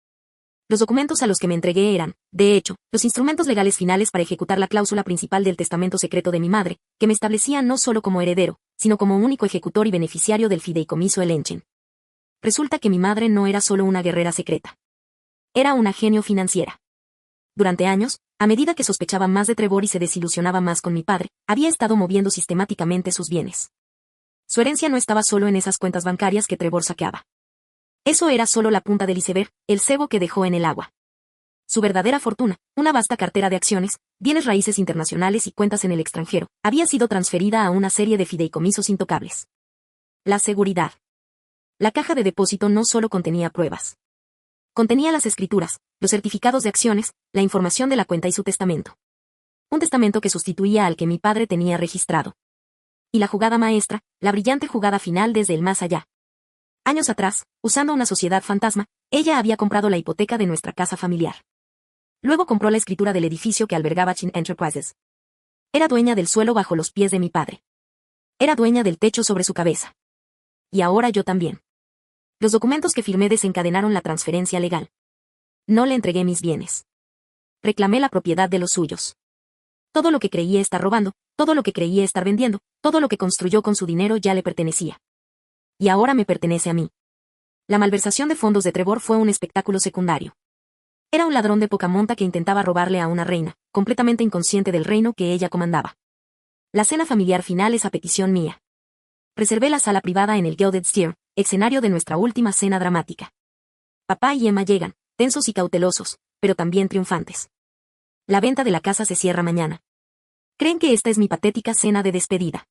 Los documentos a los que me entregué eran, de hecho, los instrumentos legales finales para ejecutar la cláusula principal del testamento secreto de mi madre, que me establecía no solo como heredero, sino como único ejecutor y beneficiario del fideicomiso Elenchen. Resulta que mi madre no era solo una guerrera secreta. Era una genio financiera. Durante años, a medida que sospechaba más de Trevor y se desilusionaba más con mi padre, había estado moviendo sistemáticamente sus bienes. Su herencia no estaba solo en esas cuentas bancarias que Trevor saqueaba. Eso era solo la punta del iceberg, el cebo que dejó en el agua. Su verdadera fortuna, una vasta cartera de acciones, bienes raíces internacionales y cuentas en el extranjero, había sido transferida a una serie de fideicomisos intocables. La seguridad. La caja de depósito no solo contenía pruebas. Contenía las escrituras, los certificados de acciones, la información de la cuenta y su testamento. Un testamento que sustituía al que mi padre tenía registrado. Y la jugada maestra, la brillante jugada final desde el más allá. Años atrás, usando una sociedad fantasma, ella había comprado la hipoteca de nuestra casa familiar. Luego compró la escritura del edificio que albergaba Chin Enterprises. Era dueña del suelo bajo los pies de mi padre. Era dueña del techo sobre su cabeza. Y ahora yo también. Los documentos que firmé desencadenaron la transferencia legal. No le entregué mis bienes. Reclamé la propiedad de los suyos. Todo lo que creía estar robando, todo lo que creía estar vendiendo, todo lo que construyó con su dinero ya le pertenecía. Y ahora me pertenece a mí. La malversación de fondos de Trevor fue un espectáculo secundario. Era un ladrón de poca monta que intentaba robarle a una reina, completamente inconsciente del reino que ella comandaba. La cena familiar final es a petición mía. Reservé la sala privada en el Gilded Steer, escenario de nuestra última cena dramática. Papá y Emma llegan, tensos y cautelosos, pero también triunfantes. La venta de la casa se cierra mañana. Creen que esta es mi patética cena de despedida.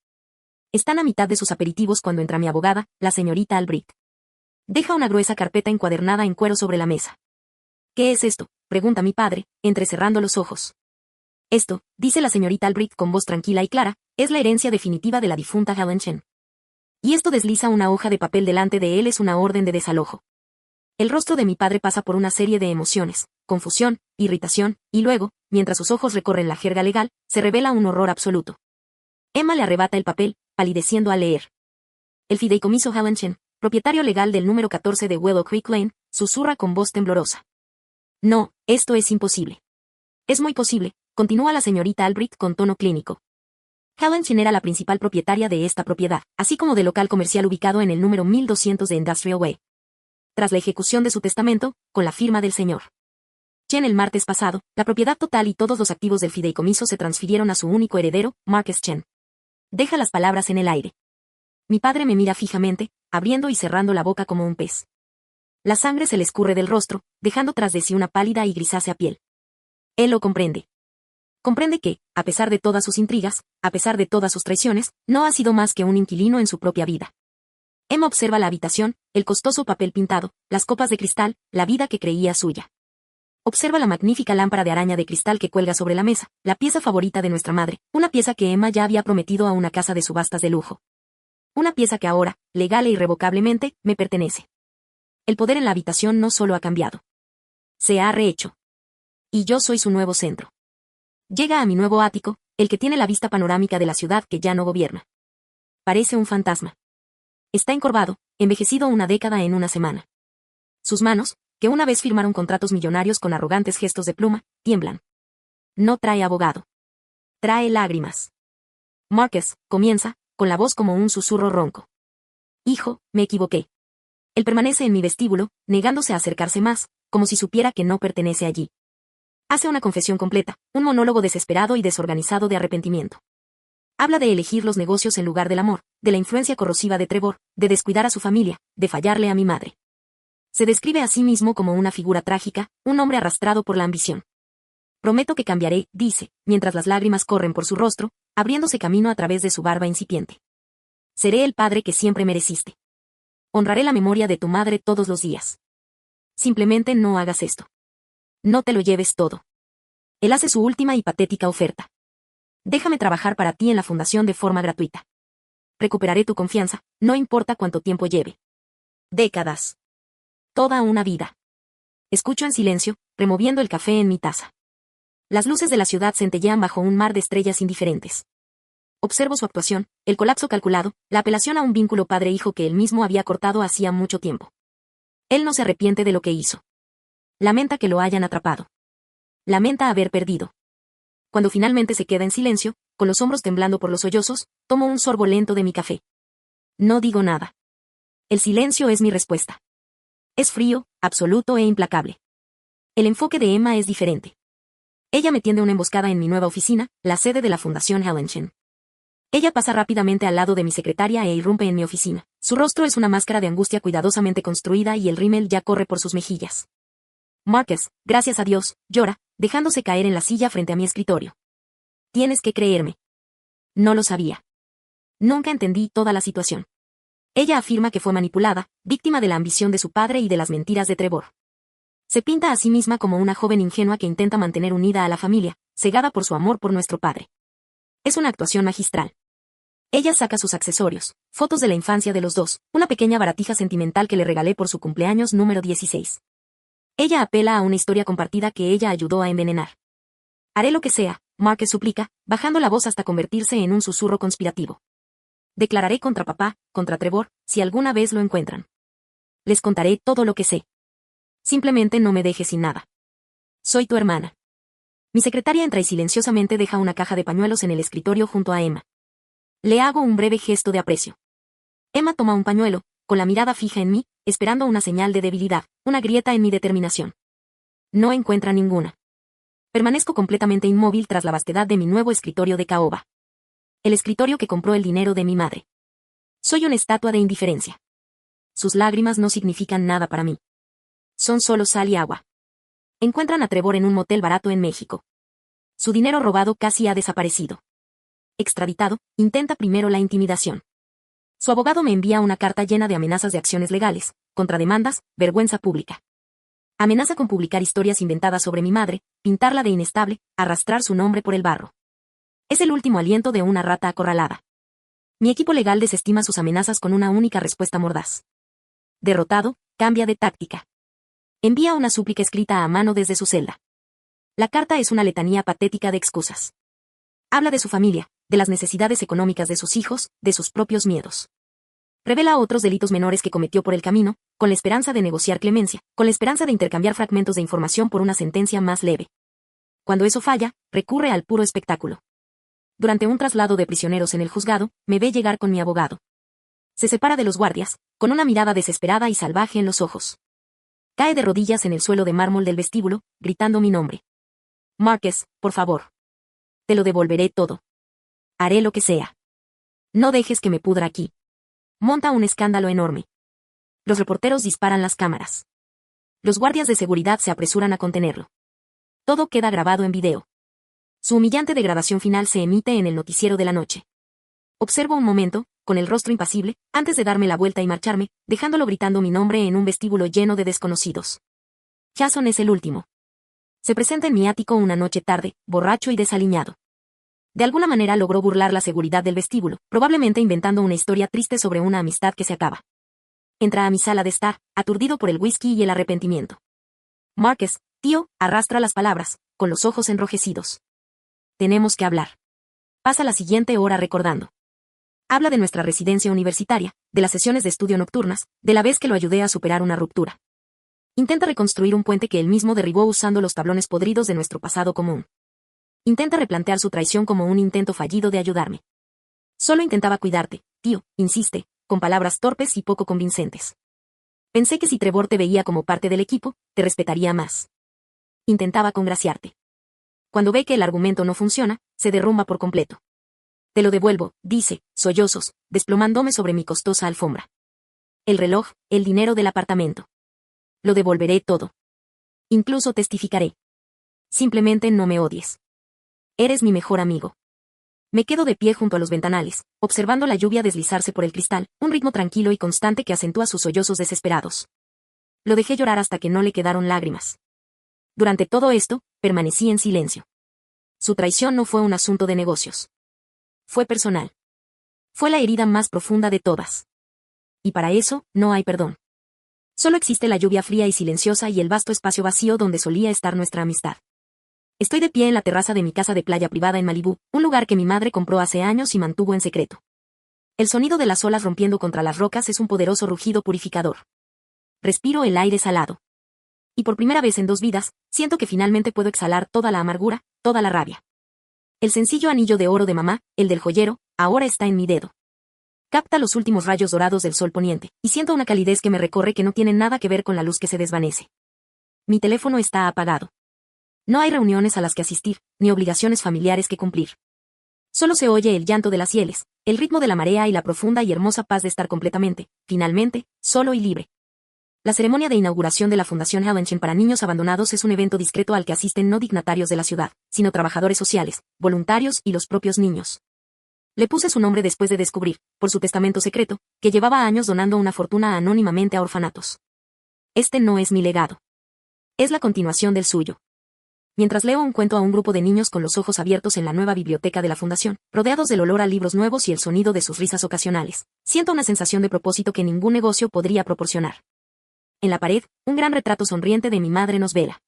Están a mitad de sus aperitivos cuando entra mi abogada, la señorita Albrecht. Deja una gruesa carpeta encuadernada en cuero sobre la mesa. ¿Qué es esto?, pregunta mi padre, entrecerrando los ojos. Esto, dice la señorita Albrecht con voz tranquila y clara, es la herencia definitiva de la difunta Helen Chen. Y esto desliza una hoja de papel delante de él es una orden de desalojo. El rostro de mi padre pasa por una serie de emociones, confusión, irritación, y luego, mientras sus ojos recorren la jerga legal, se revela un horror absoluto. Emma le arrebata el papel, palideciendo al leer. El fideicomiso Helen Chen, propietario legal del número 14 de Willow Creek Lane, susurra con voz temblorosa. No, esto es imposible. Es muy posible, continúa la señorita Albrecht con tono clínico. Helen Chen era la principal propietaria de esta propiedad, así como del local comercial ubicado en el número 1200 de Industrial Way. Tras la ejecución de su testamento, con la firma del señor Chen el martes pasado, la propiedad total y todos los activos del fideicomiso se transfirieron a su único heredero, Marcus Chen. Deja las palabras en el aire. Mi padre me mira fijamente, abriendo y cerrando la boca como un pez. La sangre se le escurre del rostro, dejando tras de sí una pálida y grisácea piel. Él lo comprende. Comprende que, a pesar de todas sus intrigas, a pesar de todas sus traiciones, no ha sido más que un inquilino en su propia vida. Emma observa la habitación, el costoso papel pintado, las copas de cristal, la vida que creía suya. Observa la magnífica lámpara de araña de cristal que cuelga sobre la mesa, la pieza favorita de nuestra madre, una pieza que Emma ya había prometido a una casa de subastas de lujo. Una pieza que ahora, legal e irrevocablemente, me pertenece. El poder en la habitación no solo ha cambiado. Se ha rehecho. Y yo soy su nuevo centro. Llega a mi nuevo ático, el que tiene la vista panorámica de la ciudad que ya no gobierna. Parece un fantasma. Está encorvado, envejecido una década en una semana. Sus manos, que una vez firmaron contratos millonarios con arrogantes gestos de pluma, tiemblan. No trae abogado. Trae lágrimas. Marcus, comienza, con la voz como un susurro ronco. Hijo, me equivoqué. Él permanece en mi vestíbulo, negándose a acercarse más, como si supiera que no pertenece allí. Hace una confesión completa, un monólogo desesperado y desorganizado de arrepentimiento. Habla de elegir los negocios en lugar del amor, de la influencia corrosiva de Trevor, de descuidar a su familia, de fallarle a mi madre. Se describe a sí mismo como una figura trágica, un hombre arrastrado por la ambición. Prometo que cambiaré, dice, mientras las lágrimas corren por su rostro, abriéndose camino a través de su barba incipiente. Seré el padre que siempre mereciste. Honraré la memoria de tu madre todos los días. Simplemente no hagas esto. No te lo lleves todo. Él hace su última y patética oferta. Déjame trabajar para ti en la fundación de forma gratuita. Recuperaré tu confianza, no importa cuánto tiempo lleve. Décadas. Toda una vida. Escucho en silencio, removiendo el café en mi taza. Las luces de la ciudad centellean bajo un mar de estrellas indiferentes. Observo su actuación, el colapso calculado, la apelación a un vínculo padre-hijo que él mismo había cortado hacía mucho tiempo. Él no se arrepiente de lo que hizo. Lamenta que lo hayan atrapado. Lamenta haber perdido. Cuando finalmente se queda en silencio, con los hombros temblando por los sollozos, tomo un sorbo lento de mi café. No digo nada. El silencio es mi respuesta. Es frío, absoluto e implacable. El enfoque de Emma es diferente. Ella me tiende una emboscada en mi nueva oficina, la sede de la Fundación Hellenchen. Ella pasa rápidamente al lado de mi secretaria e irrumpe en mi oficina. Su rostro es una máscara de angustia cuidadosamente construida y el rímel ya corre por sus mejillas. Marcus, gracias a Dios, llora, dejándose caer en la silla frente a mi escritorio. Tienes que creerme. No lo sabía. Nunca entendí toda la situación. Ella afirma que fue manipulada, víctima de la ambición de su padre y de las mentiras de Trevor. Se pinta a sí misma como una joven ingenua que intenta mantener unida a la familia, cegada por su amor por nuestro padre. Es una actuación magistral. Ella saca sus accesorios, fotos de la infancia de los dos, una pequeña baratija sentimental que le regalé por su cumpleaños número 16. Ella apela a una historia compartida que ella ayudó a envenenar. Haré lo que sea, Marcus suplica, bajando la voz hasta convertirse en un susurro conspirativo. Declararé contra papá, contra Trevor, si alguna vez lo encuentran. Les contaré todo lo que sé. Simplemente no me dejes sin nada. Soy tu hermana. Mi secretaria entra y silenciosamente deja una caja de pañuelos en el escritorio junto a Emma. Le hago un breve gesto de aprecio. Emma toma un pañuelo, con la mirada fija en mí, esperando una señal de debilidad, una grieta en mi determinación. No encuentra ninguna. Permanezco completamente inmóvil tras la vastedad de mi nuevo escritorio de caoba. El escritorio que compró el dinero de mi madre. Soy una estatua de indiferencia. Sus lágrimas no significan nada para mí. Son solo sal y agua. Encuentran a Trevor en un motel barato en México. Su dinero robado casi ha desaparecido. Extraditado, intenta primero la intimidación. Su abogado me envía una carta llena de amenazas de acciones legales, contrademandas, vergüenza pública. Amenaza con publicar historias inventadas sobre mi madre, pintarla de inestable, arrastrar su nombre por el barro. Es el último aliento de una rata acorralada. Mi equipo legal desestima sus amenazas con una única respuesta mordaz. Derrotado, cambia de táctica. Envía una súplica escrita a mano desde su celda. La carta es una letanía patética de excusas. Habla de su familia, de las necesidades económicas de sus hijos, de sus propios miedos. Revela otros delitos menores que cometió por el camino, con la esperanza de negociar clemencia, con la esperanza de intercambiar fragmentos de información por una sentencia más leve. Cuando eso falla, recurre al puro espectáculo. Durante un traslado de prisioneros en el juzgado, me ve llegar con mi abogado. Se separa de los guardias, con una mirada desesperada y salvaje en los ojos. Cae de rodillas en el suelo de mármol del vestíbulo, gritando mi nombre. Marcus, por favor. Te lo devolveré todo. Haré lo que sea. No dejes que me pudra aquí. Monta un escándalo enorme. Los reporteros disparan las cámaras. Los guardias de seguridad se apresuran a contenerlo. Todo queda grabado en video. Su humillante degradación final se emite en el noticiero de la noche. Observo un momento, con el rostro impasible, antes de darme la vuelta y marcharme, dejándolo gritando mi nombre en un vestíbulo lleno de desconocidos. Jason es el último. Se presenta en mi ático una noche tarde, borracho y desaliñado. De alguna manera logró burlar la seguridad del vestíbulo, probablemente inventando una historia triste sobre una amistad que se acaba. Entra a mi sala de estar, aturdido por el whisky y el arrepentimiento. Marcus, tío, arrastra las palabras, con los ojos enrojecidos. Tenemos que hablar. Pasa la siguiente hora recordando. Habla de nuestra residencia universitaria, de las sesiones de estudio nocturnas, de la vez que lo ayudé a superar una ruptura. Intenta reconstruir un puente que él mismo derribó usando los tablones podridos de nuestro pasado común. Intenta replantear su traición como un intento fallido de ayudarme. Solo intentaba cuidarte, tío, insiste, con palabras torpes y poco convincentes. Pensé que si Trevor te veía como parte del equipo, te respetaría más. Intentaba congraciarte. Cuando ve que el argumento no funciona, se derrumba por completo. Te lo devuelvo, dice, sollozos, desplomándome sobre mi costosa alfombra. El reloj, el dinero del apartamento. Lo devolveré todo. Incluso testificaré. Simplemente no me odies. Eres mi mejor amigo. Me quedo de pie junto a los ventanales, observando la lluvia deslizarse por el cristal, un ritmo tranquilo y constante que acentúa sus sollozos desesperados. Lo dejé llorar hasta que no le quedaron lágrimas. Durante todo esto, permanecí en silencio. Su traición no fue un asunto de negocios. Fue personal. Fue la herida más profunda de todas. Y para eso, no hay perdón. Solo existe la lluvia fría y silenciosa y el vasto espacio vacío donde solía estar nuestra amistad. Estoy de pie en la terraza de mi casa de playa privada en Malibú, un lugar que mi madre compró hace años y mantuvo en secreto. El sonido de las olas rompiendo contra las rocas es un poderoso rugido purificador. Respiro el aire salado. Y por primera vez en 2 vidas, siento que finalmente puedo exhalar toda la amargura, toda la rabia. El sencillo anillo de oro de mamá, el del joyero, ahora está en mi dedo. Capta los últimos rayos dorados del sol poniente, y siento una calidez que me recorre que no tiene nada que ver con la luz que se desvanece. Mi teléfono está apagado. No hay reuniones a las que asistir, ni obligaciones familiares que cumplir. Solo se oye el llanto de las hieles, el ritmo de la marea y la profunda y hermosa paz de estar completamente, finalmente, solo y libre. La ceremonia de inauguración de la Fundación Hellenchen para niños abandonados es un evento discreto al que asisten no dignatarios de la ciudad, sino trabajadores sociales, voluntarios y los propios niños. Le puse su nombre después de descubrir, por su testamento secreto, que llevaba años donando una fortuna anónimamente a orfanatos. Este no es mi legado. Es la continuación del suyo. Mientras leo un cuento a un grupo de niños con los ojos abiertos en la nueva biblioteca de la Fundación, rodeados del olor a libros nuevos y el sonido de sus risas ocasionales, siento una sensación de propósito que ningún negocio podría proporcionar. En la pared, un gran retrato sonriente de mi madre nos vela.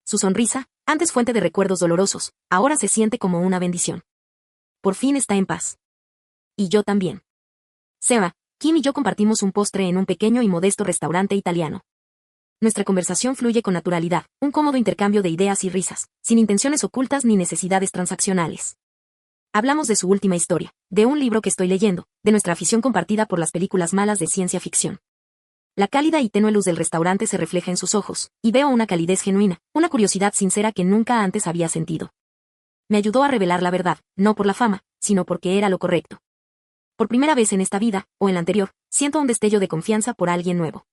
Su sonrisa, antes fuente de recuerdos dolorosos, ahora se siente como una bendición. Por fin está en paz. Y yo también. Seba, Kim y yo compartimos un postre en un pequeño y modesto restaurante italiano. Nuestra conversación fluye con naturalidad, un cómodo intercambio de ideas y risas, sin intenciones ocultas ni necesidades transaccionales. Hablamos de su última historia, de un libro que estoy leyendo, de nuestra afición compartida por las películas malas de ciencia ficción. La cálida y tenue luz del restaurante se refleja en sus ojos, y veo una calidez genuina, una curiosidad sincera que nunca antes había sentido. Me ayudó a revelar la verdad, no por la fama, sino porque era lo correcto. Por primera vez en esta vida, o en la anterior, siento un destello de confianza por alguien nuevo.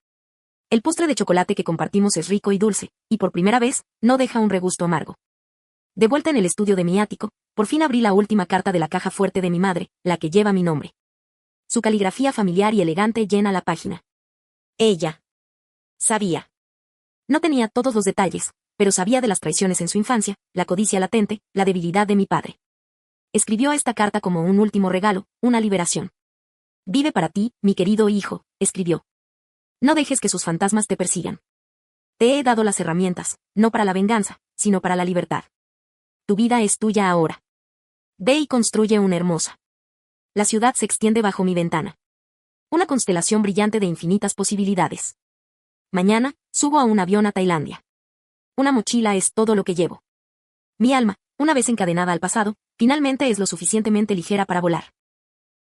El postre de chocolate que compartimos es rico y dulce, y por primera vez, no deja un regusto amargo. De vuelta en el estudio de mi ático, por fin abrí la última carta de la caja fuerte de mi madre, la que lleva mi nombre. Su caligrafía familiar y elegante llena la página. Ella sabía. No tenía todos los detalles, pero sabía de las traiciones en su infancia, la codicia latente, la debilidad de mi padre. Escribió esta carta como un último regalo, una liberación. Vive para ti, mi querido hijo, escribió. No dejes que sus fantasmas te persigan. Te he dado las herramientas, no para la venganza, sino para la libertad. Tu vida es tuya ahora. Ve y construye una hermosa. La ciudad se extiende bajo mi ventana. Una constelación brillante de infinitas posibilidades. Mañana, subo a un avión a Tailandia. Una mochila es todo lo que llevo. Mi alma, una vez encadenada al pasado, finalmente es lo suficientemente ligera para volar.